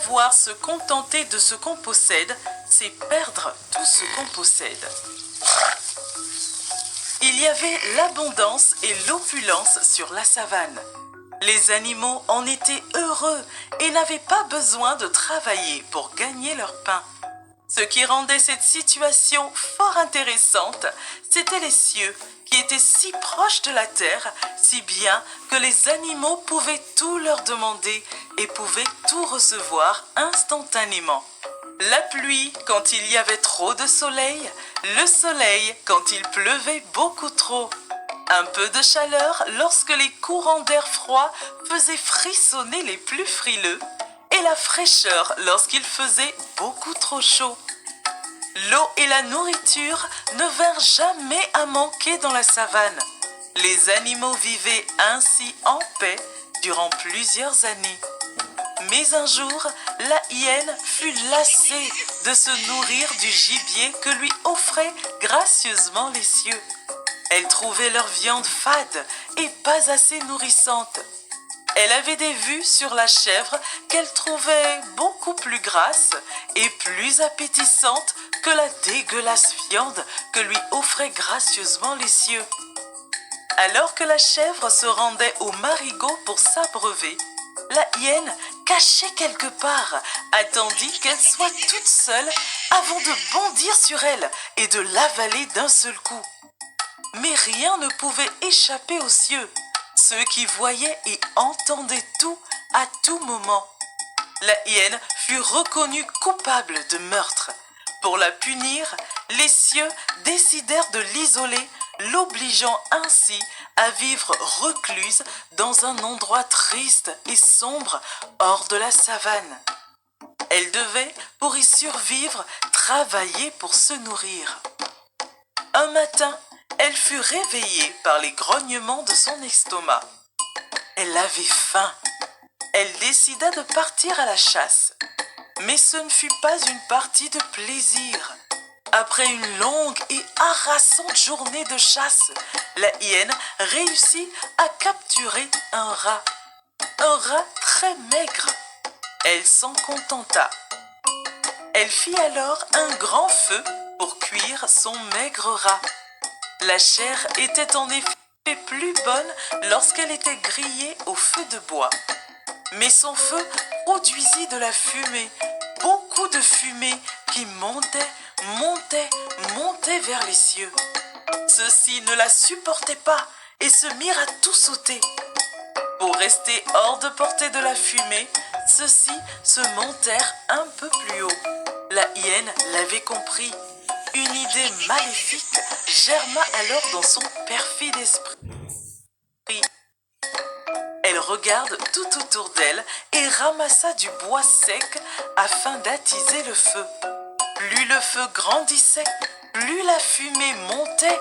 Savoir se contenter de ce qu'on possède, c'est perdre tout ce qu'on possède. Il y avait l'abondance et l'opulence sur la savane. Les animaux en étaient heureux et n'avaient pas besoin de travailler pour gagner leur pain. Ce qui rendait cette situation fort intéressante, c'étaient les cieux qui étaient si proches de la terre, si bien que les animaux pouvaient tout leur demander et pouvaient tout recevoir instantanément. La pluie quand il y avait trop de soleil, le soleil quand il pleuvait beaucoup trop. Un peu de chaleur lorsque les courants d'air froid faisaient frissonner les plus frileux, et la fraîcheur lorsqu'il faisait beaucoup trop chaud. L'eau et la nourriture ne vinrent jamais à manquer dans la savane. Les animaux vivaient ainsi en paix durant plusieurs années. Mais un jour, la hyène fut lassée de se nourrir du gibier que lui offraient gracieusement les cieux. Elle trouvait leur viande fade et pas assez nourrissante. Elle avait des vues sur la chèvre qu'elle trouvait beaucoup plus grasse et plus appétissante que la dégueulasse viande que lui offraient gracieusement les cieux. Alors que la chèvre se rendait au marigot pour s'abreuver, la hyène, cachée quelque part, attendit qu'elle soit toute seule avant de bondir sur elle et de l'avaler d'un seul coup. Mais rien ne pouvait échapper aux cieux, ceux qui voyaient et entendaient tout à tout moment. La hyène fut reconnue coupable de meurtre. Pour la punir, les cieux décidèrent de l'isoler, l'obligeant ainsi à vivre recluse dans un endroit triste et sombre hors de la savane. Elle devait, pour y survivre, travailler pour se nourrir. Un matin, elle fut réveillée par les grognements de son estomac. Elle avait faim. Elle décida de partir à la chasse. Mais ce ne fut pas une partie de plaisir. Après une longue et harassante journée de chasse, la hyène réussit à capturer un rat. Un rat très maigre. Elle s'en contenta. Elle fit alors un grand feu pour cuire son maigre rat. La chair était en effet plus bonne lorsqu'elle était grillée au feu de bois. Mais son feu produisit de la fumée, beaucoup de fumée qui montait vers les cieux. Ceux-ci ne la supportaient pas et se mirent à tout sauter. Pour rester hors de portée de la fumée, ceux-ci se montèrent un peu plus haut. La hyène l'avait compris. Une idée maléfique germa alors dans son perfide esprit. Elle regarde tout autour d'elle et ramassa du bois sec afin d'attiser le feu. Plus le feu grandissait, plus la fumée montait